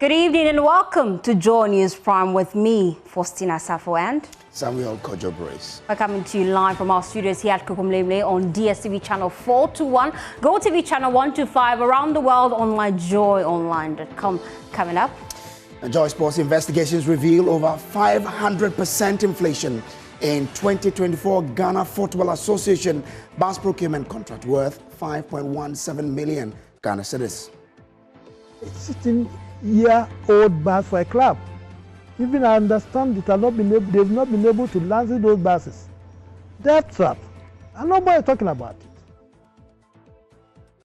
Good evening and welcome to Joy News Prime with me, Faustina Safo and Samuel Kojo Brace. We're coming to you live from our studios here at Kukumlemle on DSTV channel 421, GoTV channel 125, around the world on myjoyonline.com. Coming up. And Joy Sports investigations reveal over 500% inflation in 2024 Ghana Football Association bus procurement contract worth 5.17 million Ghana cedis. 16-year-old bus for a club. Even I understand that they've not been able to launch those buses. Debt trap. And nobody talking about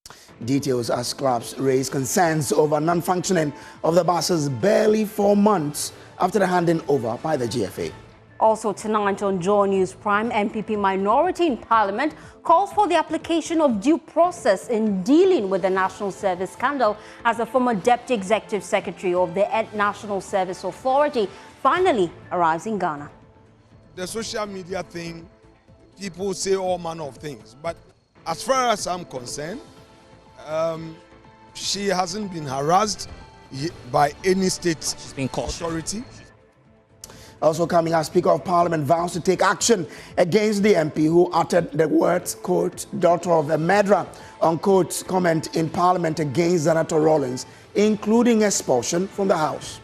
it. Details as clubs raise concerns over non-functioning of the buses barely 4 months after the handing over by the GFA. Also tonight on Joy News Prime, MPP minority in Parliament calls for the application of due process in dealing with the National Service scandal as the former Deputy Executive Secretary of the National Service Authority finally arrives in Ghana. The social media thing, people say all manner of things, but as far as I'm concerned, she hasn't been harassed by any state authority. Also coming as Speaker of Parliament vows to take action against the MP who uttered the words, quote, daughter of a murderer, unquote, comment in Parliament against Senator Rawlings, including expulsion from the House.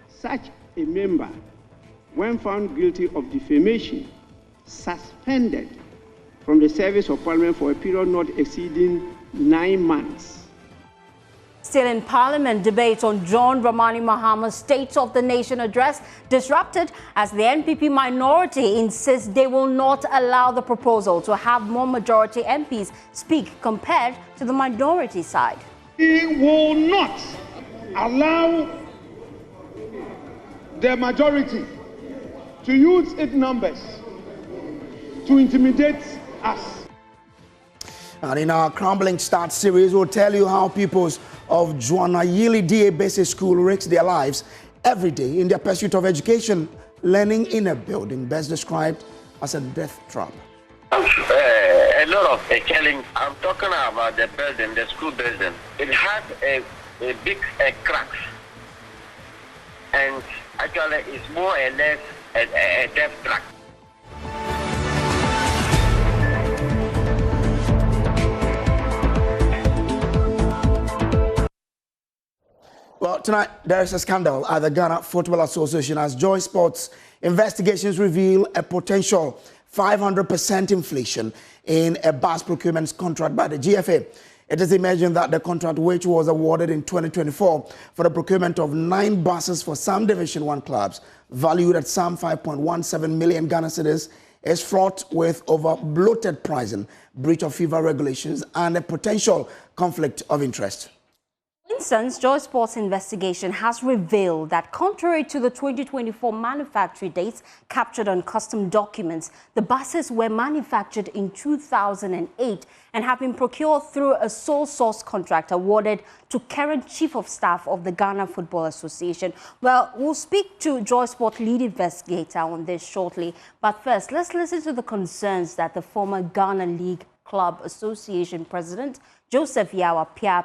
Such a member, when found guilty of defamation, suspended from the service of Parliament for a period not exceeding 9 months. Still in Parliament, debate on John Dramani Mahama's State of the Nation address disrupted as the NPP minority insists they will not allow the proposal to have more majority MPs speak compared to the minority side. We will not allow the majority to use its numbers to intimidate us. And in our Crumbling Start series, we'll tell you how pupils of Juanayili DA Basic School risk their lives every day in their pursuit of education, learning in a building best described as a death trap. A lot of challenge. I'm talking about the building, the school building. It has a big cracks, and actually it's more or less a death trap. Well, tonight there is a scandal at the Ghana Football Association as Joy Sports investigations reveal a potential 500% inflation in a bus procurement contract by the GFA. It is imagined that the contract, which was awarded in 2024 for the procurement of 9 buses for some Division 1 clubs, valued at some 5.17 million Ghana cedis, is fraught with over-bloated pricing, breach of FIFA regulations, and a potential conflict of interest. For instance, Joy Sports investigation has revealed that contrary to the 2024 manufacturing dates captured on custom documents, the buses were manufactured in 2008 and have been procured through a sole source contract awarded to current Chief of Staff of the Ghana Football Association. Well, we'll speak to Joy Sports lead investigator on this shortly. But first, let's listen to the concerns that the former Ghana League Club Association President Joseph Yawa-Pia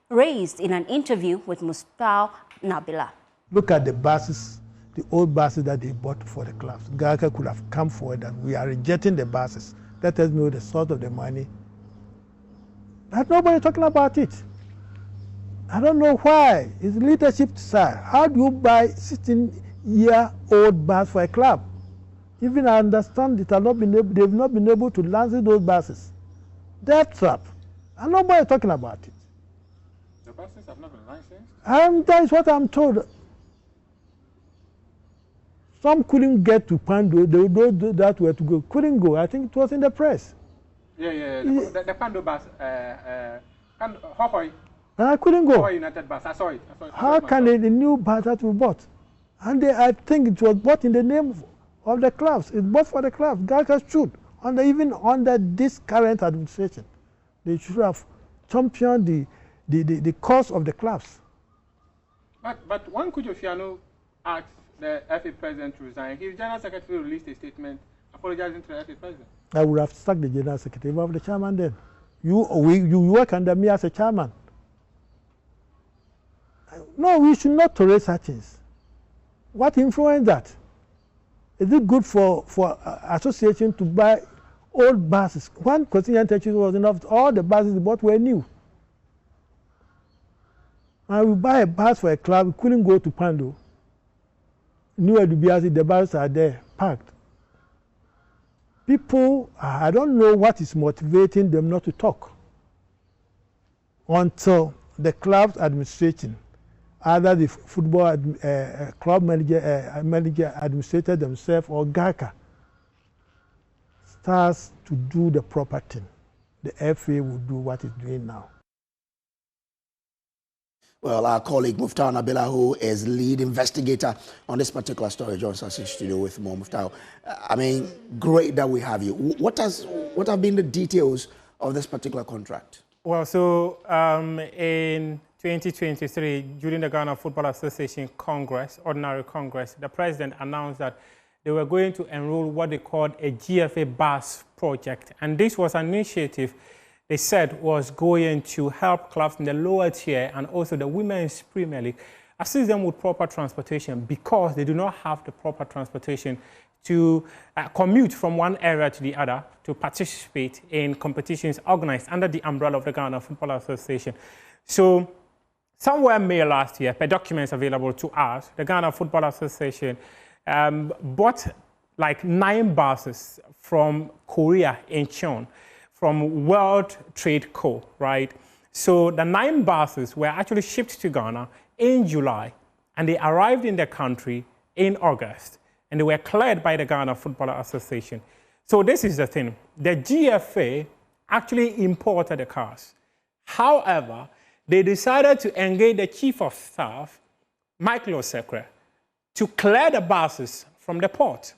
raised in an interview with Mustafa Nabila. Look at the buses, the old buses that they bought for the clubs. Ghana could have come forward and we are rejecting the buses. Let us know the source of the money. But nobody talking about it. I don't know why. It's leadership side. How do you buy 16-year-old bus for a club? Even I understand that they've not been able to launch those buses. Debt trap. And nobody talking about it. The buses have not been licensed? And that is what I'm told. Some couldn't get to Pando, those that were to go, couldn't go. I think it was in the press. Yeah. The Pando bus, Hohoi. And I couldn't go. Hohoi United bus, I saw it. How can the new bus that we bought? And I think it was bought in the name of the clubs. It's bought for the clubs. Ghana should, even under this current administration, they should have championed the cause of the clubs. But when Kujofiano asked the FA president to resign, his general secretary released a statement apologizing to the FA president. I would have sacked the general secretary of the chairman then. You work under me as a chairman. No, we should not tolerate such things. What influenced that? Is it good for association to buy old buses? One contingent was enough. All the buses they bought were new. And we buy a bus for a club, we couldn't go to Pando. New at the buses are there, parked. People, I don't know what is motivating them not to talk until the club's administration, either the football club manager administrator themselves or GACA, starts to do the proper thing. The FA will do what it's doing now. Well, our colleague Muftau Nabila, who is lead investigator on this particular story, joins us in studio with more. Muftau, I mean, great that we have you. What have been the details of this particular contract? Well, so in 2023, during the Ghana Football Association Congress, Ordinary Congress, the president announced that they were going to enroll what they called a GFA bus project. And this was an initiative they said was going to help clubs in the lower tier and also the Women's Premier League assist them with proper transportation because they do not have the proper transportation to commute from one area to the other to participate in competitions organized under the umbrella of the Ghana Football Association. So somewhere May last year, per documents available to us, the Ghana Football Association bought like 9 buses from Korea in Cheon, from World Trade Co., right? So the 9 buses were actually shipped to Ghana in July, and they arrived in the country in August, and they were cleared by the Ghana Football Association. So this is the thing. The GFA actually imported the cars. However, they decided to engage the Chief of Staff, Michael Osekwe, to clear the buses from the port.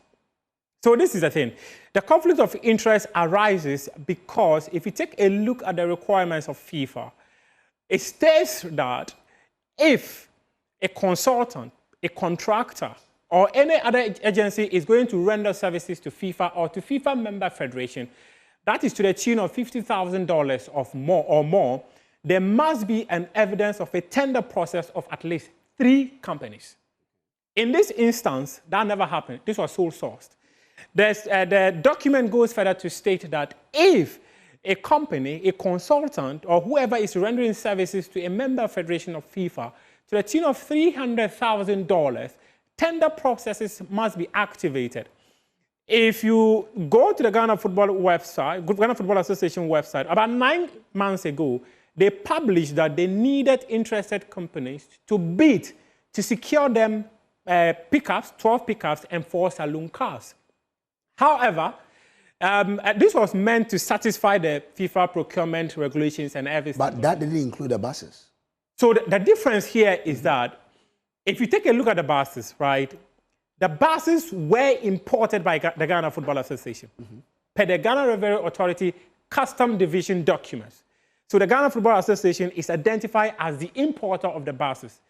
So this is the thing. The conflict of interest arises because if you take a look at the requirements of FIFA, it states that if a consultant, a contractor, or any other agency is going to render services to FIFA or to FIFA member federation, that is to the tune of $50,000 or more, there must be an evidence of a tender process of at least 3 companies. In this instance, that never happened. This was sole sourced. The document goes further to state that if a company, a consultant, or whoever is rendering services to a member federation of FIFA to the tune of $300,000, tender processes must be activated. If you go to the Ghana Football website, Ghana Football Association website, about 9 months ago, they published that they needed interested companies to bid to secure them pickups, 12 pickups, and 4 saloon cars. However, this was meant to satisfy the FIFA procurement regulations and everything. But that didn't include the buses. So the difference here is that if you take a look at the buses, right, the buses were imported by the Ghana Football Association per the Ghana Revenue Authority Custom Division documents. So the Ghana Football Association is identified as the importer of the buses.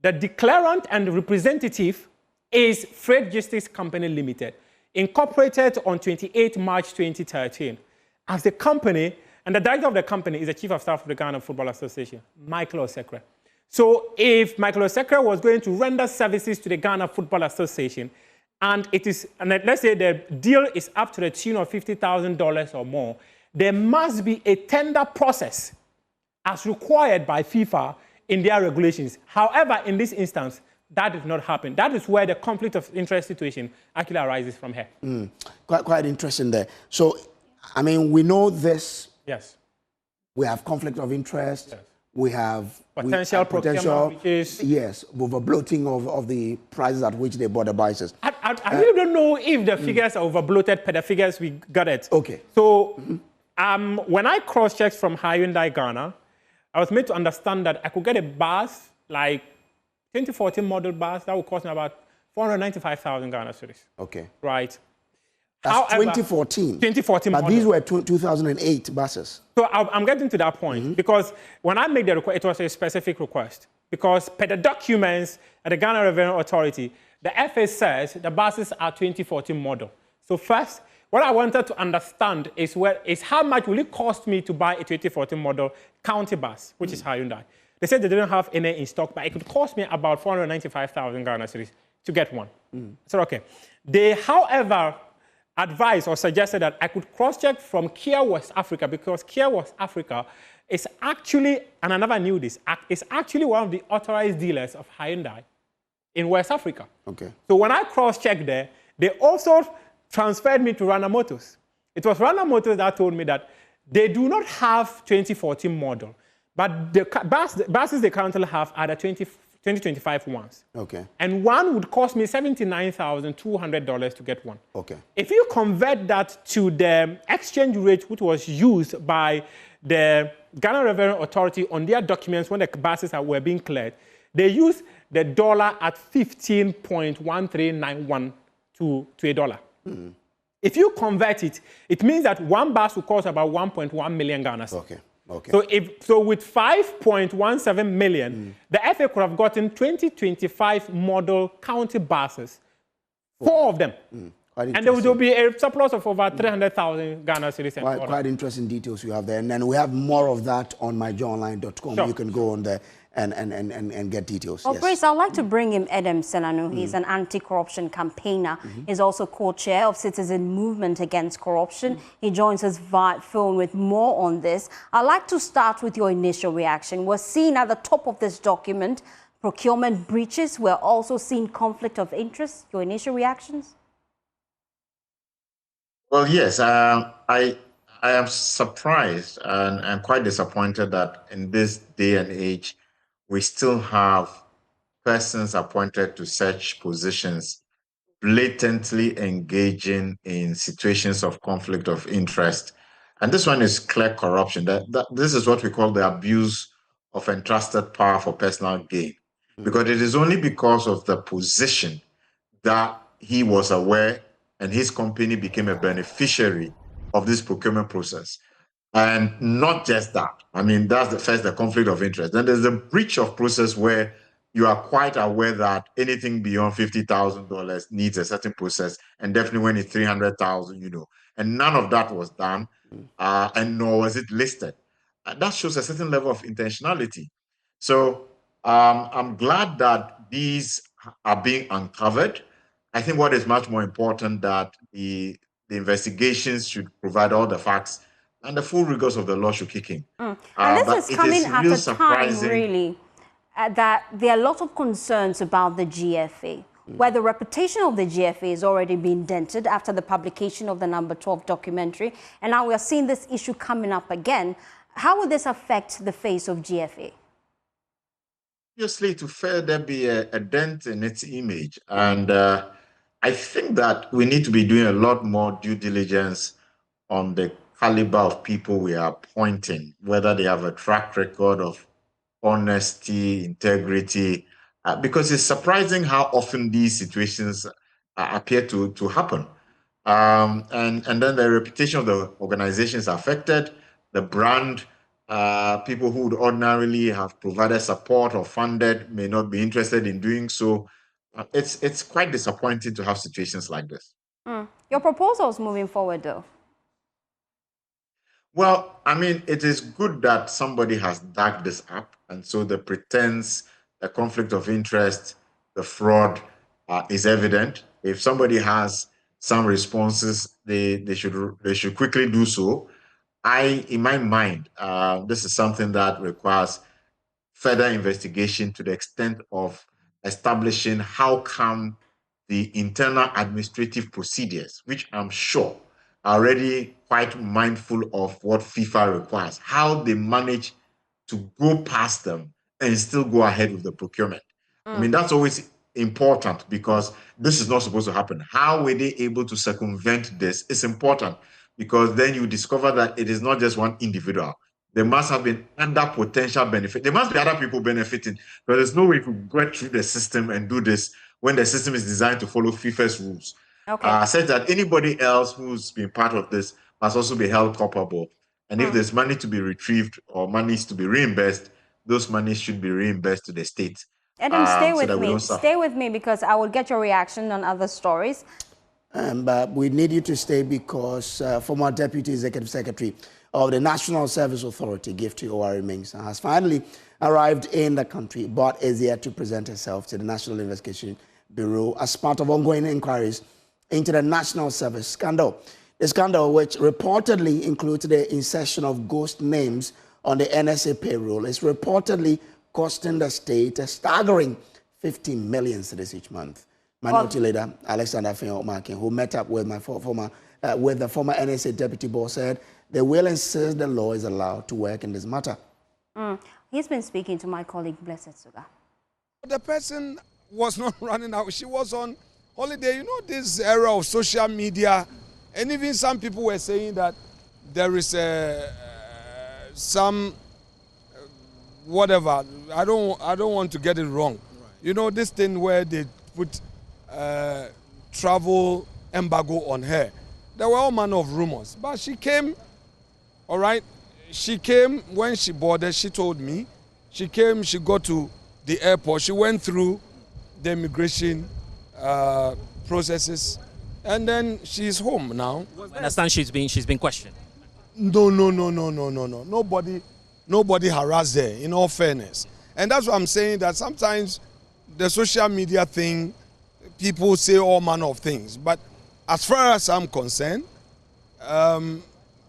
The declarant and representative is Freight Justice Company Limited, incorporated on 28 March 2013 as the company, and the director of the company is the Chief of Staff of the Ghana Football Association, Michael Osekwe. So if Michael Osekwe was going to render services to the Ghana Football Association, and let's say the deal is up to the tune of $50,000 or more, there must be a tender process as required by FIFA in their regulations. However, in this instance, that did not happen. That is where the conflict of interest situation actually arises from here. Quite interesting there. So, I mean, we know this. Yes. We have conflict of interest. Yes. We have potential procurement, yes, overbloating of the prices at which they bought the buses. I really don't know if the figures are overbloated per the figures we got it. Okay. So, when I cross-checked from Hyundai Ghana, I was made to understand that I could get a bus, like 2014 model bus, that would cost me about 495,000 Ghana cedis. Okay. Right. That's However, 2014. 2014 but model. These were 2008 buses. So I'm getting to that point because when I made the request, it was a specific request. Because per the documents at the Ghana Revenue Authority, the FA says the buses are 2014 model. So first, what I wanted to understand is how much will it cost me to buy a 2014 model county bus, which is Hyundai. They said they didn't have any in stock, but it could cost me about 495,000 Ghana cedis to get one. So, okay. They, however, advised or suggested that I could cross-check from Kia West Africa, because Kia West Africa is actually, and I never knew this, is actually one of the authorized dealers of Hyundai in West Africa. Okay. So when I cross-checked there, they also transferred me to Rana Motors. It was Rana Motors that told me that they do not have 2014 model, but the buses they currently have are the 2025 ones. Okay. And one would cost me $79,200 to get one. Okay. If you convert that to the exchange rate which was used by the Ghana Revenue Authority on their documents when the buses were being cleared, they used the dollar at 15.1391 to a dollar. If you convert it, it means that one bus will cost about 1.1 million Ghana. Okay. Okay. So with 5.17 million, the FA could have gotten 2025 model county buses, 4 of them. And there will be a surplus of over 300,000 Ghana cedis. Quite interesting details you have there. And then we have more of that on myjoyonline.com. Sure. You can go on there and get details. Oh, yes. Grace, I'd like to bring him Edem Senanu. He's an anti-corruption campaigner. He's also co-chair of Citizen Movement Against Corruption. He joins us via phone with more on this. I'd like to start with your initial reaction. We're seeing at the top of this document procurement breaches. We're also seeing conflict of interest. Your initial reactions? Well, yes, I am surprised and quite disappointed that in this day and age, we still have persons appointed to such positions blatantly engaging in situations of conflict of interest. And this one is clear corruption. This is what we call the abuse of entrusted power for personal gain. Because it is only because of the position that he was aware and his company became a beneficiary of this procurement process. And not just that. I mean, that's the conflict of interest. Then there's the breach of process where you are quite aware that anything beyond $50,000 needs a certain process, and definitely when it's 300,000, you know. And none of that was done, and nor was it listed. That shows a certain level of intentionality. So I'm glad that these are being uncovered. I think what is much more important that the investigations should provide all the facts and the full rigors of the law should kick in. And this is coming at a time, really, that there are a lot of concerns about the GFA, where the reputation of the GFA is already being dented after the publication of the number 12 documentary. And now we are seeing this issue coming up again. How will this affect the face of GFA? Obviously, to further be a dent in its image. And I think that we need to be doing a lot more due diligence on the caliber of people we are appointing, whether they have a track record of honesty, integrity, because it's surprising how often these situations appear to happen. And then the reputation of the organization is affected, the brand, people who would ordinarily have provided support or funded may not be interested in doing so. It's quite disappointing to have situations like this. Your proposals moving forward, though? Well, I mean, it is good that somebody has dug this up, and so the pretense, the conflict of interest, the fraud is evident. If somebody has some responses, they should quickly do so. In my mind, this is something that requires further investigation to the extent of establishing how come the internal administrative procedures, which I'm sure are already quite mindful of what FIFA requires, how they manage to go past them and still go ahead with the procurement. I mean, that's always important because this is not supposed to happen. How were they able to circumvent this is important because then you discover that it is not just one individual. There must have been other potential benefit. There must be other people benefiting, but there's no way to get through the system and do this when the system is designed to follow FIFA's rules. Okay. Said that anybody else who's been part of this must also be held culpable. And if there's money to be retrieved or monies to be reimbursed, those monies should be reimbursed to the state. Adam, stay with me. Stay with me because I will get your reaction on other stories. But we need you to stay because former Deputy Executive Secretary of the National Service Authority, Gifty Oware-Mensah, has finally arrived in the country but is yet to present herself to the National Investigation Bureau as part of ongoing inquiries into the National Service scandal. The scandal, which reportedly includes the insertion of ghost names on the NSA payroll, is reportedly costing the state a staggering 50 million cedis each month. Minority leader Alexander Fion-Omarkin, who met up with the former NSA deputy boss, said they will insist the law is allowed to work in this matter. He's been speaking to my colleague Blessed Suga. The person was not running out. She was on holiday. You know, this era of social media, and even some people were saying that there is some whatever. I don't want to get it wrong. Right. You know, this thing where they put travel embargo on her. There were all manner of rumors, but she came. All right. She came when she boarded, she told me. She came, she got to the airport, she went through the immigration processes, and then she's home now. I understand she's been questioned. No. Nobody harassed her, in all fairness. And that's what I'm saying, that sometimes the social media thing, people say all manner of things. But as far as I'm concerned,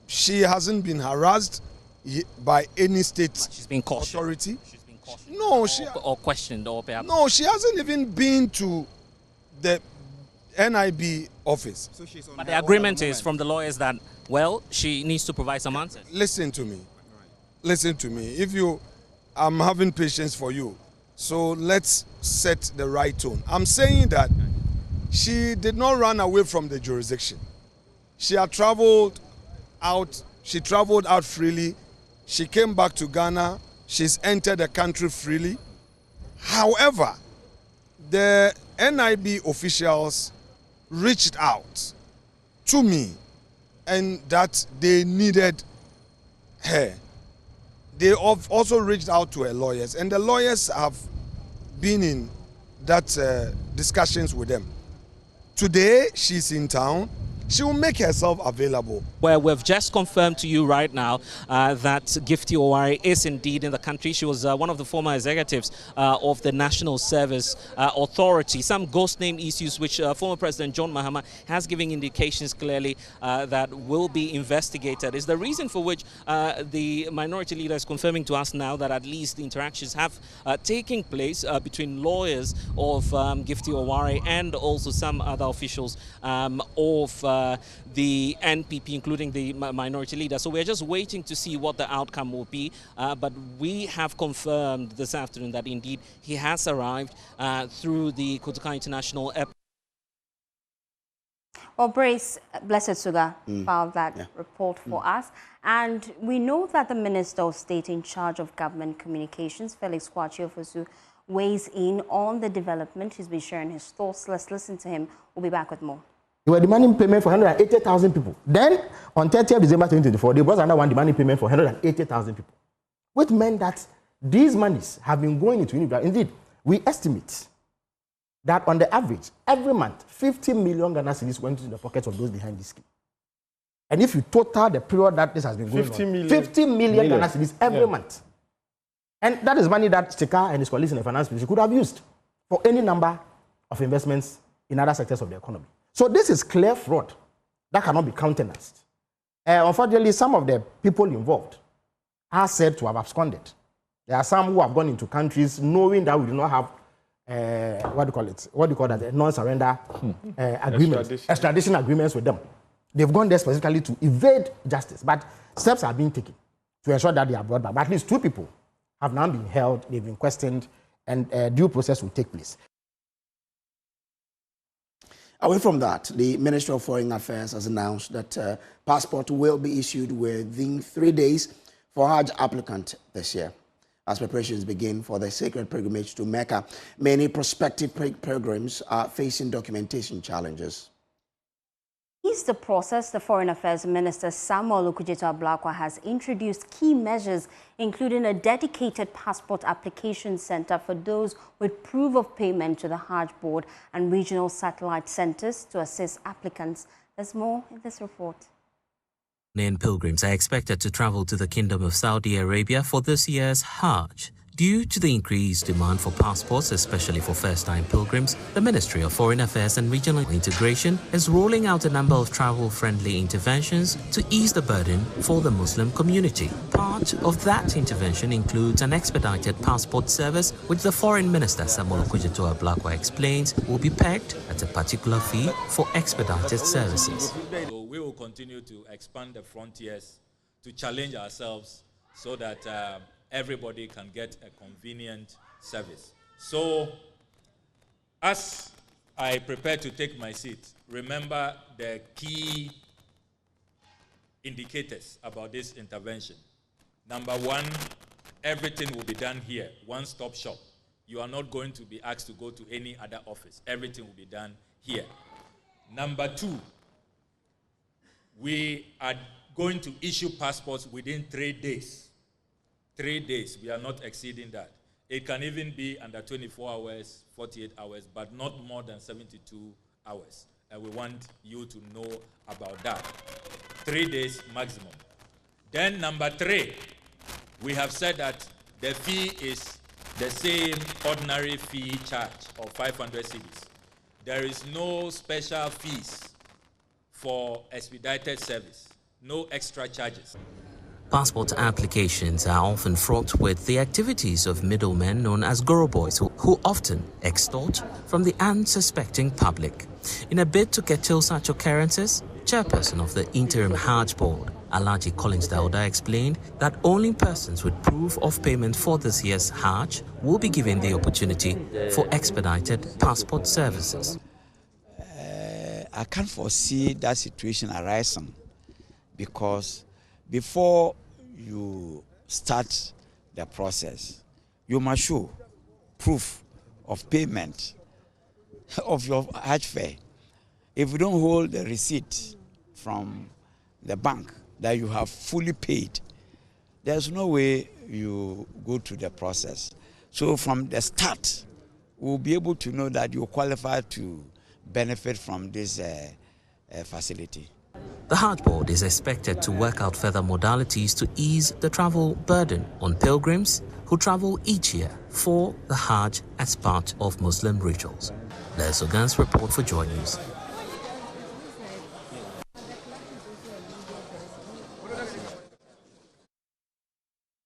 she hasn't been harassed by any state authority. She's been cautioned. No, or questioned, or perhaps. No, she hasn't even been to the NIB office. So she's on, but the agreement is from the lawyers that, well, she needs to provide some answers. Listen to me. Listen to me. I'm having patience for you. So let's set the right tone. I'm saying that she did not run away from the jurisdiction. She had traveled out. She traveled out freely. She came back to Ghana. She's entered the country freely. However, the NIB officials reached out to me and that they needed her. They have also reached out to her lawyers, and the lawyers have been in that discussions with them. Today, she's in town. She will make herself available. Well, we've just confirmed to you right now that Gifty Oware is indeed in the country. She was one of the former executives of the National Service Authority. Some ghost name issues which former President John Mahama has given indications clearly that will be investigated is the reason for which the minority leader is confirming to us now that at least the interactions have taken place between lawyers of Gifty Oware and also some other officials of the NPP, including the minority leader. So we're just waiting to see what the outcome will be. But we have confirmed this afternoon that indeed he has arrived through the Kotoka International Airport. Well, Blessed Suga filed that report for us. And we know that the Minister of State in charge of Government Communications, Felix Kwakye-Ofosu, weighs in on the development. He's been sharing his thoughts. Let's listen to him. We'll be back with more. They were demanding payment for 180,000 people. Then, on 30th December 2024, they brought another one demanding payment for 180,000 people, which meant that these monies have been going into university. Indeed, we estimate that on the average, every month, 50 million Ghana cedis went into the pockets of those behind this scheme. And if you total the period that this has been going on, 50 million Ghana cedis every month. And that is money that Chika and his colleagues in the finance ministry could have used for any number of investments in other sectors of the economy. So this is clear fraud that cannot be countenanced. Unfortunately, some of the people involved are said to have absconded. There are some who have gone into countries knowing that we do not have non-surrender agreements, extradition agreements with them. They've gone there specifically to evade justice, but steps are being taken to ensure that they are brought back. But at least 2 people have now been held, they've been questioned, and due process will take place. Away from that, the Ministry of Foreign Affairs has announced that passport will be issued within 3 days for Hajj applicant this year. As preparations begin for the sacred pilgrimage to Mecca, many prospective pilgrims are facing documentation challenges. Ease the process, the Foreign Affairs Minister Samuel Okudzeto-Ablakwa has introduced key measures, including a dedicated passport application center for those with proof of payment to the Hajj Board and regional satellite centers to assist applicants. There's more in this report. Pilgrims are expected to travel to the Kingdom of Saudi Arabia for this year's Hajj. Due to the increased demand for passports, especially for first-time pilgrims, the Ministry of Foreign Affairs and Regional Integration is rolling out a number of travel-friendly interventions to ease the burden for the Muslim community. Part of that intervention includes an expedited passport service, which the Foreign Minister Samuel Okudzeto-Ablakwa explains will be pegged at a particular fee for expedited services. So we will continue to expand the frontiers to challenge ourselves so that everybody can get a convenient service. So, as I prepare to take my seat, remember the key indicators about this intervention. Number one, everything will be done here, one-stop shop. You are not going to be asked to go to any other office. Everything will be done here. Number two, we are going to issue passports within 3 days. 3 days, we are not exceeding that. It can even be under 24 hours, 48 hours, but not more than 72 hours. And we want you to know about that. 3 days maximum. Then number three, we have said that the fee is the same ordinary fee charge of 500 cedis. There is no special fees for expedited service, no extra charges. Passport applications are often fraught with the activities of middlemen known as Goro boys who often extort from the unsuspecting public. In a bid to curtail such occurrences, chairperson of the interim Hajj board, Alhaji Collins Dauda, explained that only persons with proof of payment for this year's Hajj will be given the opportunity for expedited passport services. I can't foresee that situation arising because before you start the process, you must show proof of payment of your Hajj fare. If you don't hold the receipt from the bank that you have fully paid, there's no way you go through the process. So from the start, we'll be able to know that you're qualified to benefit from this facility. The Hajj Board is expected to work out further modalities to ease the travel burden on pilgrims who travel each year for the Hajj as part of Muslim rituals. Les Ogan's report for Joy News.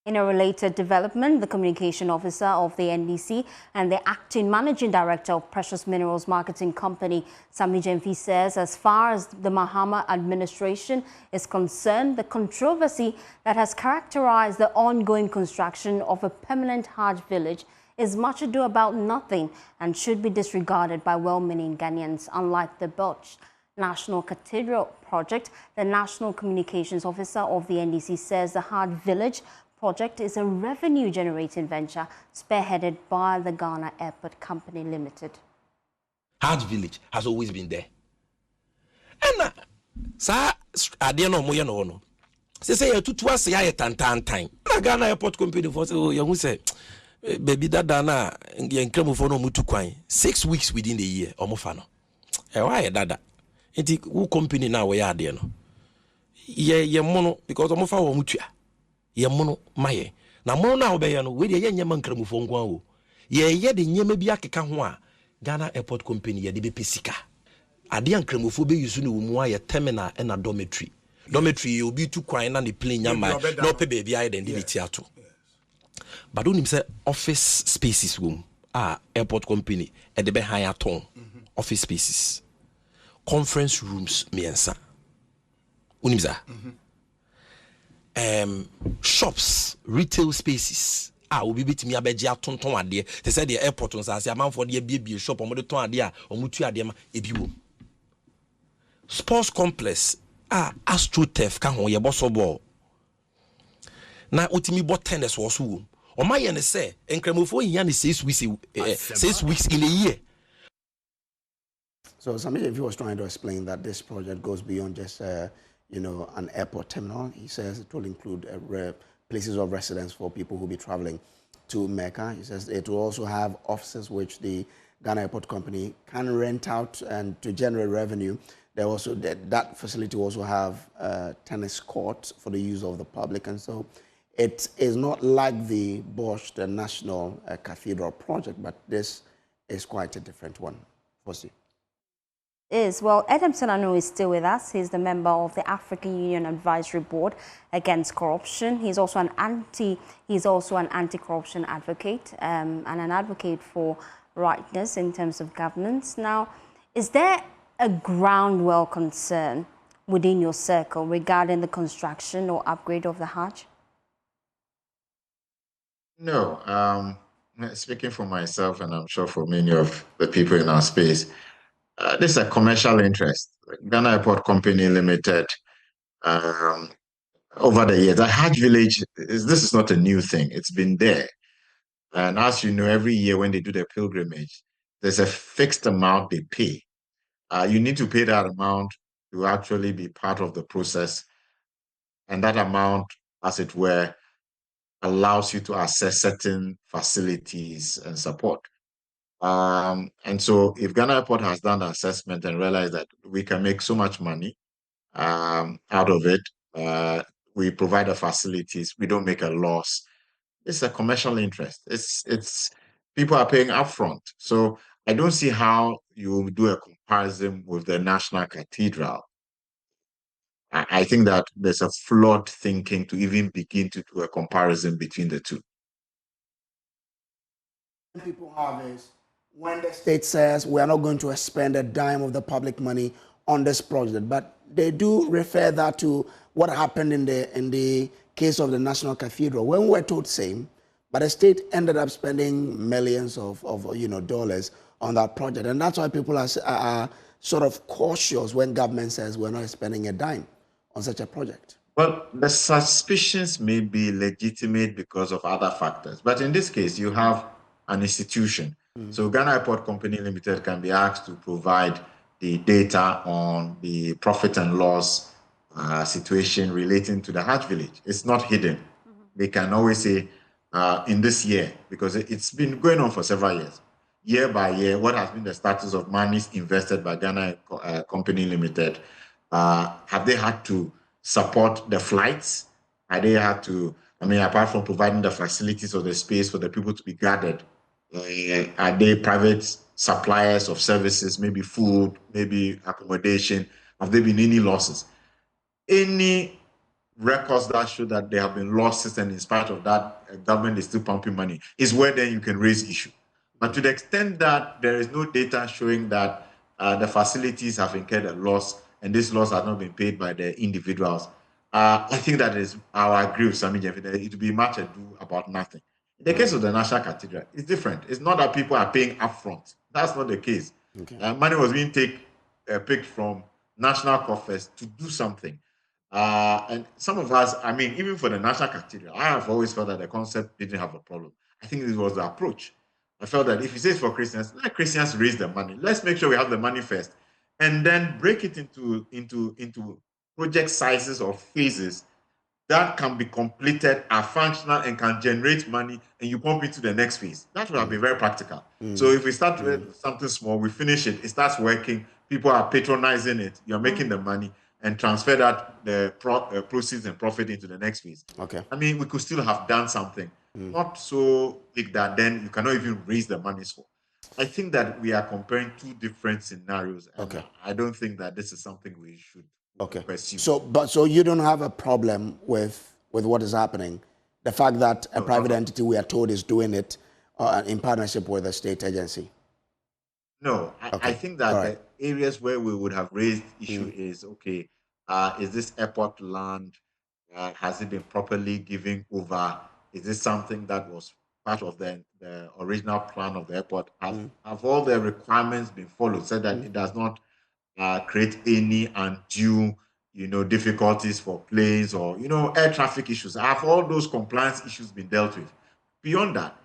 In a related development, the communication officer of the NDC and the acting managing director of Precious Minerals Marketing Company, Sami Jemfi, says as far as the Mahama administration is concerned, the controversy that has characterized the ongoing construction of a permanent Hajj village is much ado about nothing and should be disregarded by well-meaning Ghanaians. Unlike the botched National Cathedral project, the National Communications Officer of the NDC says the Hajj village project is a revenue-generating venture spearheaded by the Ghana Airport Company Limited. Hajj village has always been there. And sa ade no mo ye no no. Say tutu ase ya tantantan. Na Ghana Airport Company for say oh you say baby dada na nkram for no mutu kwan 6 weeks within the year omofa no. Why dada? Enti who company na we ya ade no. Ye mono because omofa wo mutua. Ye mono maye na mono na obeye no we de ye nyema nkramufo nkwan wo ye de nyema bi akeka ho a Ghana Airport Company ye de be pesika ade nkramufo be yusu no mu aye terminal na dormitory ye obi tu kwan na ne plane nyama na ope baby aye den de tiato but onim say office spaces wom Airport Company e de be han aton office spaces conference rooms miensa onim za shops, retail spaces. We be to me abeji atonton ade. They said the airport on say amanfo de bie shop omo de ton ade a omutu ade ma ebiwo. Sports complex AstroTurf ka ho ye boso ball. Na otimi bo tennis wo so wo. O ma ye ne say enkramofo hia ne 6 weeks in a year. So somebody if he was trying to explain that this project goes beyond just an airport terminal. He says it will include places of residence for people who will be traveling to Mecca. He says it will also have offices which the Ghana Airport Company can rent out and to generate revenue. There also that facility will also have tennis courts for the use of the public. And so it is not like the Bosch, the National Cathedral project, but this is quite a different one. Fosi. Well, Adam Senanu is still with us. He's the member of the African Union Advisory Board Against Corruption. He's also an anti-corruption advocate and an advocate for rightness in terms of governance. Now, is there a ground-well concern within your circle regarding the construction or upgrade of the Hajj? No. Speaking for myself, and I'm sure for many of the people in our space, this is a commercial interest. Ghana Airport Company Limited, over the years, the Hajj Village, this is not a new thing. It's been there. And as you know, every year when they do their pilgrimage, there's a fixed amount they pay. You need to pay that amount to actually be part of the process. And that amount, as it were, allows you to access certain facilities and support. And so if Ghana Airport has done the assessment and realized that we can make so much money out of it, we provide the facilities, we don't make a loss. It's a commercial interest. It's people are paying upfront. So I don't see how you do a comparison with the National Cathedral. I think that there's a flawed thinking to even begin to do a comparison between the two. People have is when the state says we are not going to spend a dime of the public money on this project, but they do refer that to what happened in the case of the National Cathedral, when we were told same, but the state ended up spending millions of dollars on that project, and that's why people are sort of cautious when government says we're not spending a dime on such a project. Well, the suspicions may be legitimate because of other factors, but in this case, you have an institution. So Ghana Airport Company Limited can be asked to provide the data on the profit and loss situation relating to the Hajj Village. It's not hidden. They can always say, in this year, because it's been going on for several years, year by year, what has been the status of monies invested by Ghana Company Limited? Have they had to support the flights? Have they had to, apart from providing the facilities or the space for the people to be gathered, are they private suppliers of services, maybe food, maybe accommodation? Have there been any losses? Any records that show that there have been losses, and in spite of that, government is still pumping money, is where then you can raise issue. But to the extent that there is no data showing that the facilities have incurred a loss and this loss has not been paid by the individuals, I think that is, I agree with Sami Jeffy, that it would be much ado about nothing. In the case of the National Cathedral, it's different. It's not that people are paying upfront. That's not the case. Okay. Money was being picked from national coffers to do something. And some of us, even for the National Cathedral, I have always felt that the concept didn't have a problem. I think this was the approach. I felt that if you say it's for Christians, let Christians raise the money. Let's make sure we have the money first, and then break it into project sizes or phases that can be completed, are functional, and can generate money, and you pump into the next phase. That would have been very practical. So if we start with something small, we finish it, it starts working, people are patronizing it, you're making the money, and transfer that, the proceeds and profit into the next phase. Okay. We could still have done something, not so big that then you cannot even raise the money for. I think that we are comparing two different scenarios, and I don't think that this is something we should pursue. So you don't have a problem with what is happening, the fact that a private entity, we are told, is doing it in partnership with a state agency? No, I think that the areas where we would have raised issue is, is this airport land, has it been properly given over? Is this something that was part of the original plan of the airport? Have all the requirements been followed so that it does not create any undue, difficulties for planes or, air traffic issues? Have all those compliance issues been dealt with? Beyond that,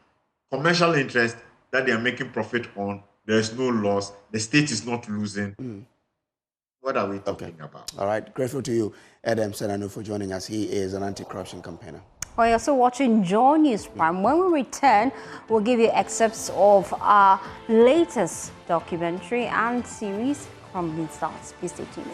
commercial interest that they are making profit on, there's no loss, the state is not losing. What are we talking about? All right, grateful to you, Adam Senanu, for joining us. He is an anti-corruption campaigner. Well, you're also watching Joy News Prime. When we return, we'll give you excerpts of our latest documentary and series, Crumbling Stars. Please stay tuned.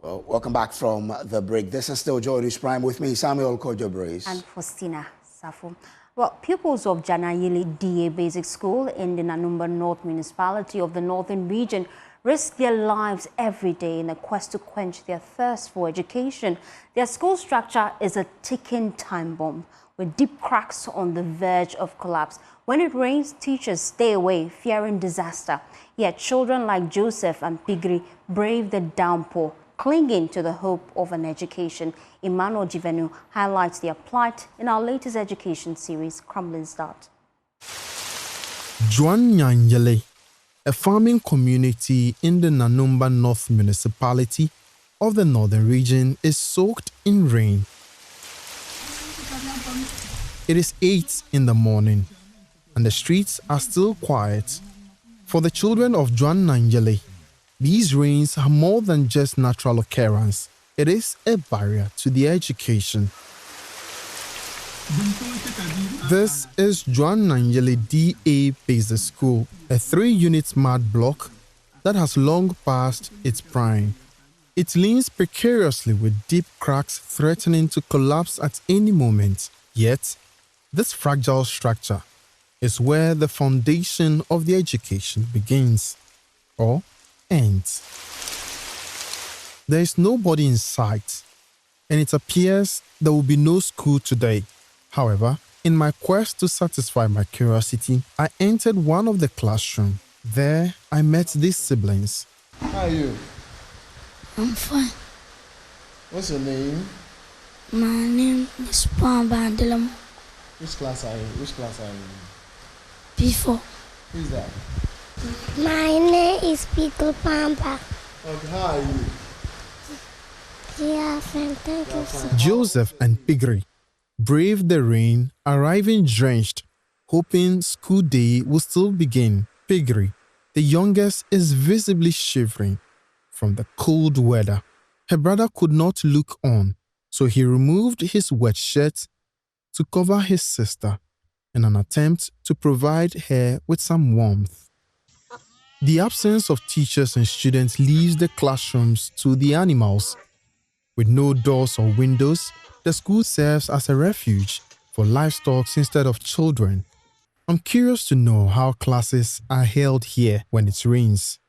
Well, welcome back from the break. This is still Joy News Prime with me, Samuel Kojo-Brace. And Faustina Safo. Well, pupils of Janayili DA Basic School in the Nanumba North Municipality of the Northern Region risk their lives every day in a quest to quench their thirst for education. Their school structure is a ticking time bomb with deep cracks on the verge of collapse. When it rains, teachers stay away, fearing disaster. Yet children like Joseph and Pigri brave the downpour, clinging to the hope of an education. Emmanuel Jivenu highlights their plight in our latest education series, Crumbling Start. Juan Nyanyele, a farming community in the Nanumba North Municipality of the Northern Region, is soaked in rain. It is 8 in the morning, and the streets are still quiet. For the children of Juan Nyanyele, these rains are more than just natural occurrence. It is a barrier to their education. This is Juan Nyanyele DA Basic School, a 3-unit mud block that has long passed its prime. It leans precariously with deep cracks threatening to collapse at any moment. Yet, this fragile structure is where the foundation of the education begins, or ends. There is nobody in sight, and it appears there will be no school today. However, in my quest to satisfy my curiosity, I entered one of the classrooms. There, I met these siblings. How are you? I'm fine. What's your name? My name is Paul Bandelam. Which class are you? Which class are you? P4. Who's that? My name is Pickle Pampa. Okay, how are you? Yeah, fine, thank you so much. Joseph and Pigri braved the rain, arriving drenched, hoping school day will still begin. Pigri, the youngest, is visibly shivering from the cold weather. Her brother could not look on, so he removed his wet shirt to cover his sister in an attempt to provide her with some warmth. The absence of teachers and students leaves the classrooms to the animals. With no doors or windows, the school serves as a refuge for livestock instead of children. I'm curious to know how classes are held here when it rains.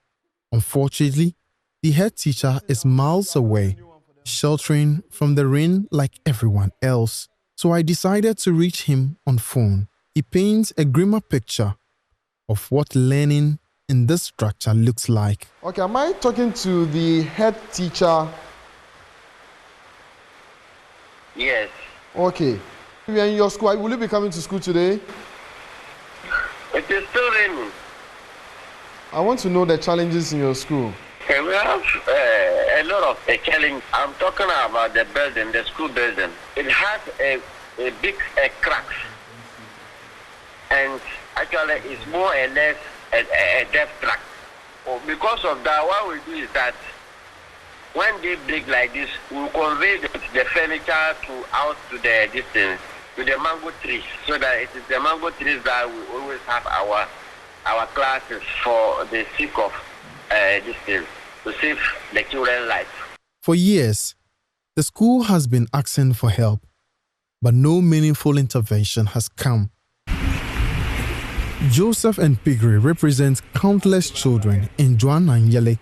Unfortunately, the head teacher is miles away, sheltering from the rain like everyone else. So I decided to reach him on phone. He paints a grimmer picture of what learning in this structure looks like. Okay, am I talking to the head teacher? Yes. Okay. We are in your school. Will you be coming to school today? It is still raining. I want to know the challenges in your school. Okay, we have a lot of challenge. I'm talking about the building, the school building. It has a big cracks. And actually it's more or less a depth track. Because of that, what we do is that when they break like this, we will convey the furniture out to the distance, to the mango trees, so that it is the mango trees that we always have our classes for the sake of this thing, to save the children's life. For years, the school has been asking for help, but no meaningful intervention has come. Joseph and Pigri represent countless children in Juan Nyanyele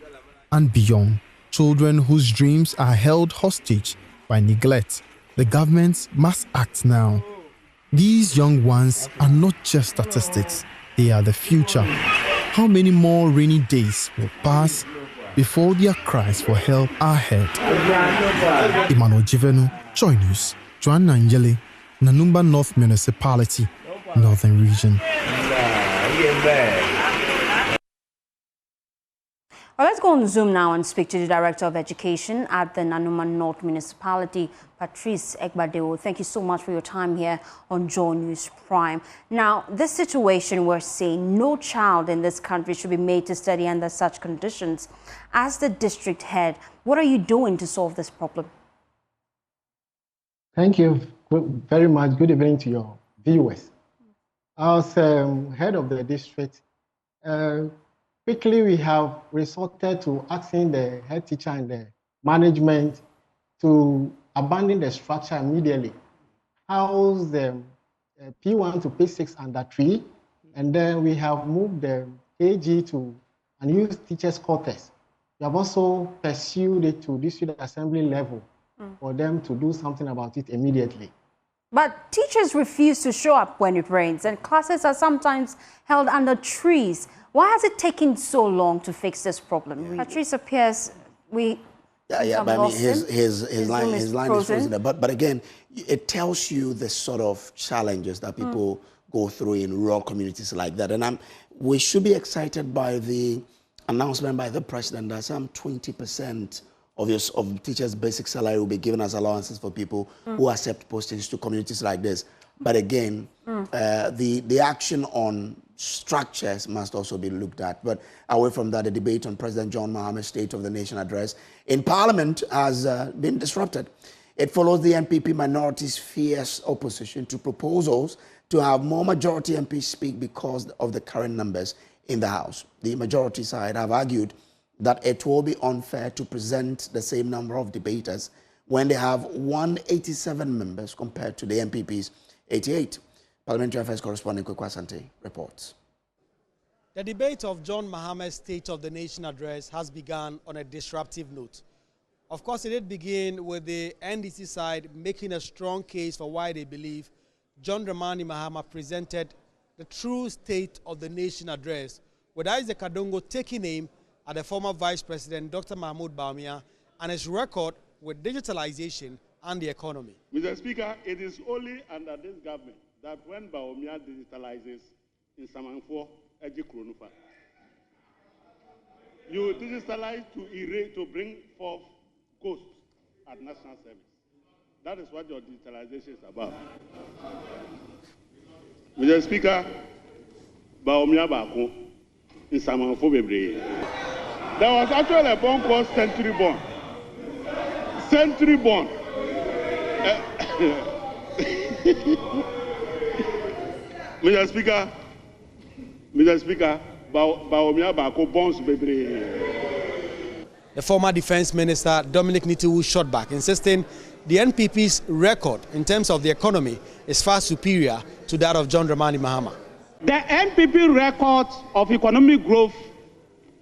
and beyond, children whose dreams are held hostage by neglect. The government must act now. These young ones are not just statistics, they are the future. How many more rainy days will pass before their cries for help are heard? Emmanuel Jivenu, Joy News, Juan Nyanyele, Nanumba North Municipality, Northern Region. Well, let's go on Zoom now and speak to the Director of Education at the Nanumba North Municipality, Patrice Egbadewo. Thank you so much for your time here on Joy News Prime. Now, this situation we're seeing, no child in this country should be made to study under such conditions. As the district head, what are you doing to solve this problem? Thank you very much. Good evening to your viewers. As head of the district, quickly we have resorted to asking the head teacher and the management to abandon the structure immediately, house the P1 to P6 under 3, and then we have moved the AG to unused teachers' quarters. We have also pursued it to district assembly level for them to do something about it immediately. But teachers refuse to show up when it rains, and classes are sometimes held under trees. Why has it taken so long to fix this problem? Patrice appears but I mean, his line is frozen there. But again, it tells you the sort of challenges that people go through in rural communities like that. And we should be excited by the announcement by the president that some 20% of teachers' basic salary will be given as allowances for people who accept postings to communities like this. But again, the action on structures must also be looked at. But away from that, the debate on President John Mahama's State of the Nation address in Parliament has been disrupted. It follows the MPP minority's fierce opposition to proposals to have more majority MPs speak because of the current numbers in the House. The majority side have argued that it will be unfair to present the same number of debaters when they have 187 members compared to the MPP's 88. Parliamentary Affairs correspondent Asante reports. The debate of John Mahama's State of the Nation address has begun on a disruptive note. Of course, it did begin with the NDC side making a strong case for why they believe John Dramani Mahama presented the true State of the Nation address, with Isaac Adongo taking aim at the former Vice President Dr. Mahmoud Bawumia and his record with digitalization and the economy. Mr. Speaker, it is only under this government that when Bawumia digitalizes in Samanfo, Eji Kronufa, you digitalize to bring forth ghosts at national service. That is what your digitalization is about. Mr. Speaker, Bawumia Bako in Samanfo Bebre. There was actually a bond called Century Bond. Century Bond. Mr. Speaker, Bawumia Bako bonds Bebre. The former Defense Minister Dominic Nitiwu shot back, insisting the NPP's record in terms of the economy is far superior to that of John Dramani Mahama. The NPP record of economic growth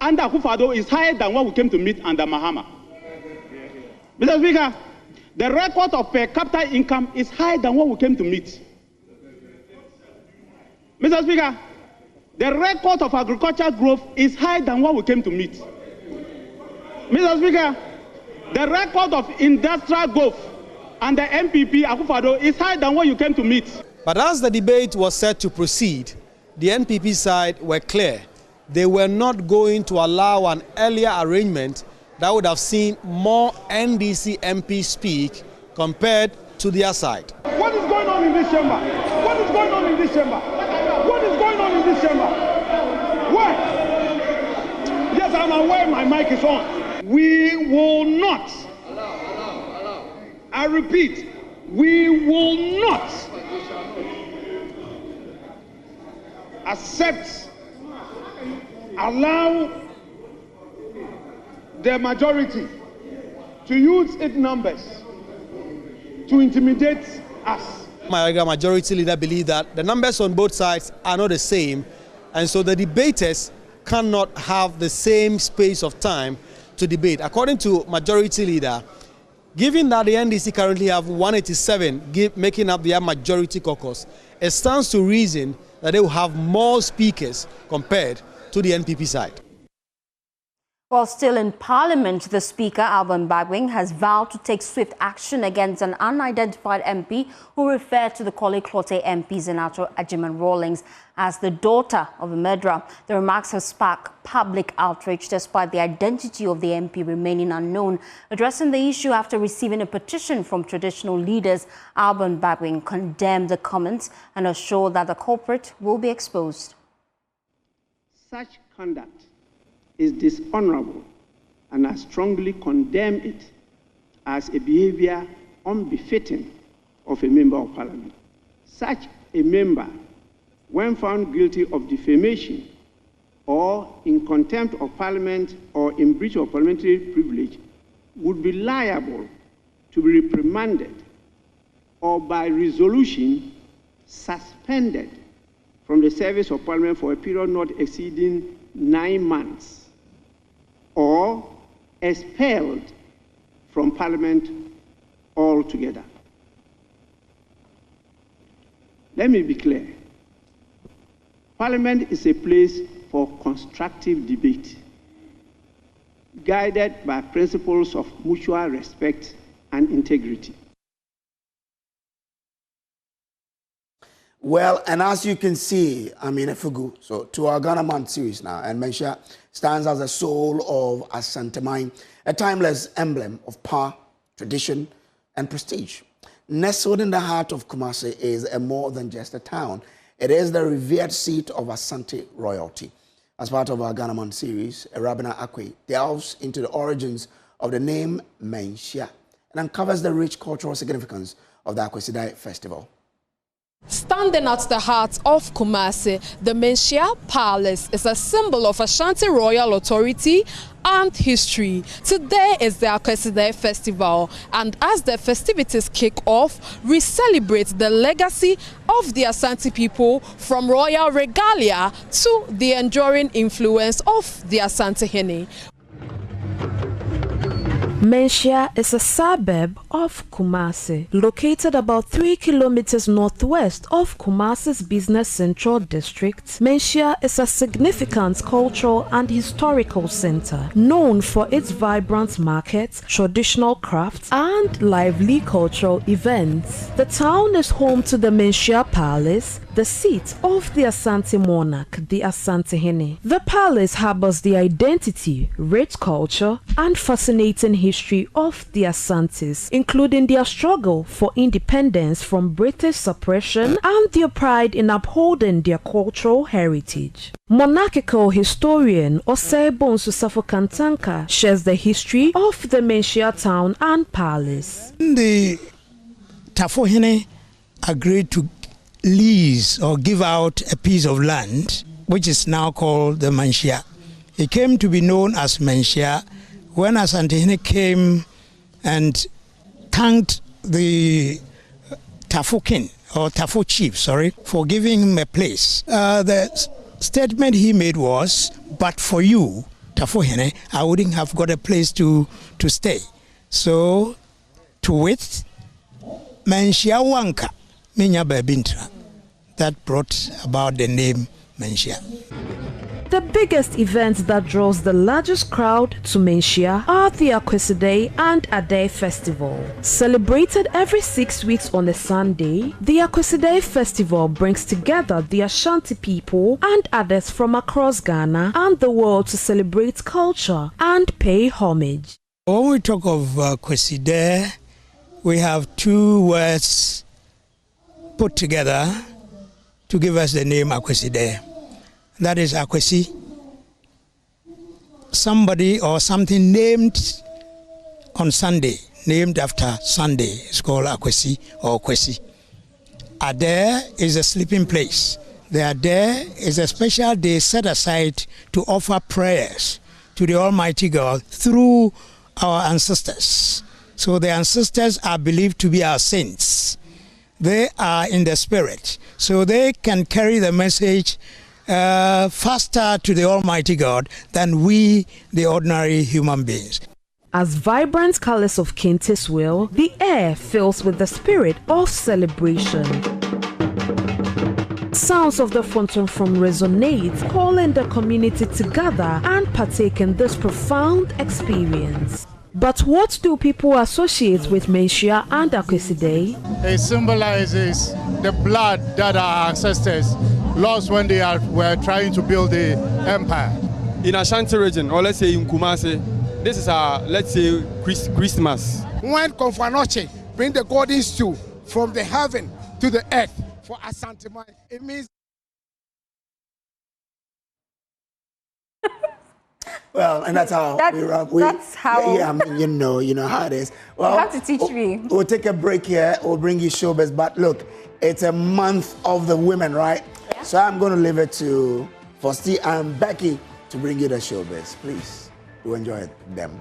under Akufo-Addo is higher than what we came to meet under Mahama. Mr. Speaker, the record of per capita income is higher than what we came to meet. Mr. Speaker, the record of agricultural growth is higher than what we came to meet. Mr. Speaker, the record of industrial growth under MPP Akufo-Addo is higher than what you came to meet. But as the debate was set to proceed, the NPP side were clear. They were not going to allow an earlier arrangement that would have seen more NDC MPs speak compared to their side. What is going on in this chamber? What is going on in this chamber? What is going on in this chamber? Why? Yes, I'm aware my mic is on. We will not. I repeat, we will not allow the majority to use its numbers to intimidate us. My majority leader believes that the numbers on both sides are not the same, and so the debaters cannot have the same space of time to debate. According to majority leader, given that the NDC currently have 187 making up their majority caucus, it stands to reason that they will have more speakers compared to the NPP side. While still in Parliament, the Speaker, Alban Bagwing, has vowed to take swift action against an unidentified MP who referred to the Korle Klottey MP Zenato Ajiman Rawlings as the daughter of a murderer. The remarks have sparked public outrage despite the identity of the MP remaining unknown. Addressing the issue after receiving a petition from traditional leaders, Alban Bagwing condemned the comments and assured that the culprit will be exposed. Such conduct is dishonorable, and I strongly condemn it as a behavior unbefitting of a member of Parliament. Such a member, when found guilty of defamation or in contempt of Parliament or in breach of parliamentary privilege, would be liable to be reprimanded or by resolution suspended from the service of Parliament for a period not exceeding 9 months, or expelled from Parliament altogether. Let me be clear. Parliament is a place for constructive debate, guided by principles of mutual respect and integrity. Well, and as you can see, Efugu, so to our Ghana Man series now, and Mensah stands as the soul of Asante, a timeless emblem of power, tradition, and prestige. Nestled in the heart of Kumasi is more than just a town. It is the revered seat of Asante royalty. As part of our Ghana Man series, Rabina Akwe delves into the origins of the name Mensah and uncovers the rich cultural significance of the Akwesidai festival. Standing at the heart of Kumasi, the Mensah Palace is a symbol of Ashanti royal authority and history. Today is the Akwesidai Festival, and as the festivities kick off, we celebrate the legacy of the Asante people from royal regalia to the enduring influence of the Asante Hene. Mensah is a suburb of Kumasi, located about 3 kilometers northwest of Kumasi's business central district. Mensah is a significant cultural and historical center, known for its vibrant markets, traditional crafts, and lively cultural events. The town is home to the Mensah Palace, the seat of the Asante monarch, the Asante Hene. The palace harbors the identity, rich culture, and fascinating history of the Asantes, including their struggle for independence from British suppression and their pride in upholding their cultural heritage. Monarchical historian Osebo Nsusafo Kantanka shares the history of the Mensah town and palace. The Tafo Hene agreed to lease or give out a piece of land, which is now called the Mensah. It came to be known as Mensah when Asante Hene came and thanked the Tafo king, or Tafo chief, for giving him a place. The statement he made was, but for you, Tafo Hene, I wouldn't have got a place to stay. So, to wit, Mensah Wanka, Minya Babintra. That brought about the name Mensah. The biggest events that draws the largest crowd to Mensah are the Akwesidai and Adai Festival. Celebrated every 6 weeks on a Sunday, the Akwesidai Festival brings together the Ashanti people and others from across Ghana and the world to celebrate culture and pay homage. When we talk of Akwesidai, we have 2 words put together to give us the name Akwesidai. That is Akwesi, somebody or something named on Sunday, named after Sunday. It's called Akwesi or Kwesi. Ade is a sleeping place. The Ade is a special day set aside to offer prayers to the Almighty God through our ancestors. So the ancestors are believed to be our saints. They are in the spirit, so they can carry the message faster to the Almighty God than we, the ordinary human beings. As vibrant colors of kente swirl, the air fills with the spirit of celebration. Sounds of the fountain resonate, calling the community together and partake in this profound experience. But what do people associate with Mensah and Akwesidai? It symbolizes the blood that our ancestors lost when they were trying to build the empire. In Ashanti region, or let's say in Kumasi, this is our, let's say, Christmas. When Konfanoche bring the golden stew from the heaven to the earth for Asante, it means. Well, and that's how we run. That's how. Yeah, I mean, you know how it is. Well, you have to teach me. We'll take a break here. We'll bring you Showbiz. But look, it's a month of the women, right? Yeah. So I'm going to leave it to Fosti and Becky to bring you the Showbiz. Please, do enjoy them.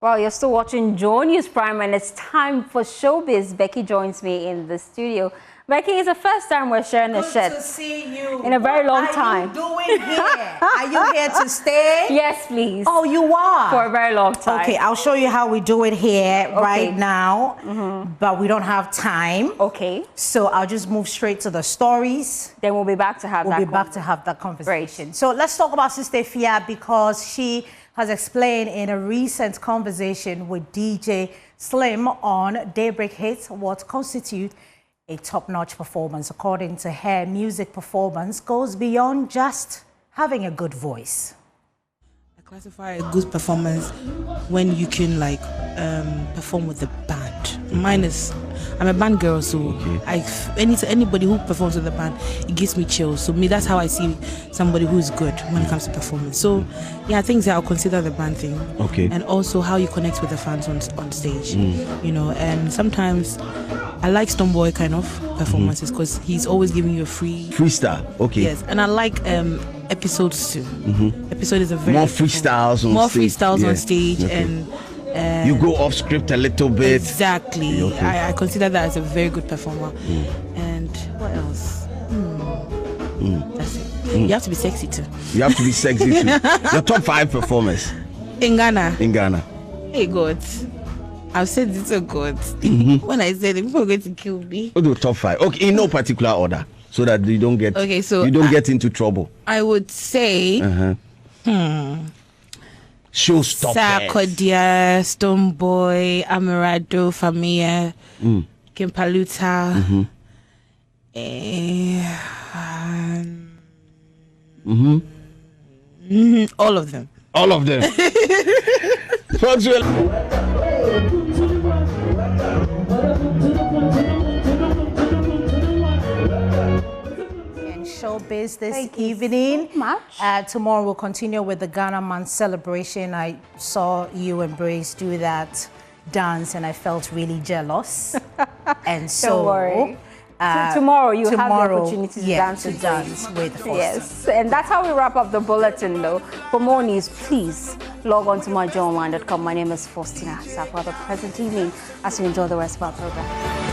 Well, you're still watching Joy News Prime, and it's time for Showbiz. Becky joins me in the studio. Becky, it's the first time we're sharing a shirt. Good to see you. In a very long time. What are you doing here? Are you here to stay? Yes, please. Oh, you are? For a very long time. Okay, I'll show you how we do it here right now. But we don't have time. Okay. So I'll just move straight to the stories. Then we'll be back to have that conversation. So let's talk about Sister Fia, because she has explained in a recent conversation with DJ Slim on Daybreak Hits what constitutes a top-notch performance. According to her, music performance goes beyond just having a good voice. I classify a good performance when you can perform with the band. Mine is, I'm a band girl, so anybody who performs with the band, it gives me chills. So that's how I see somebody who's good when it comes to performance. So yeah, I think that I'll consider the band thing. Okay. And also how you connect with the fans on stage. You know, and sometimes I like Stoneboy kind of performances because he's always giving you a freestyle. Okay. Yes, and I like episodes too. Episode is a very more freestyles on stage, okay. And you go off script a little bit. Exactly. Okay. I consider that as a very good performer. And what else? That's it. You have to be sexy too. You have to be sexy too. Your top 5 performers in Ghana. Hey God, I've said this to God. When I said it, people are going to kill me. We'll do top 5. Okay, in no particular order, so that you don't get get into trouble. I would say Showstoppers. Sarkodia, Stoneboy, Amirado, Famia, Kimpaluta. All of them. All of them. Showbiz this evening. Tomorrow we'll continue with the Ghana Month celebration. I saw you and Brace do that dance and I felt really jealous. And so don't worry. Tomorrow you have the opportunity to dance with Foster. Yes, and that's how we wrap up the bulletin though. For more news, please log on to myjoyonline.com. My name is Faustina Sakwa. Have a pleasant evening as you enjoy the rest of our program.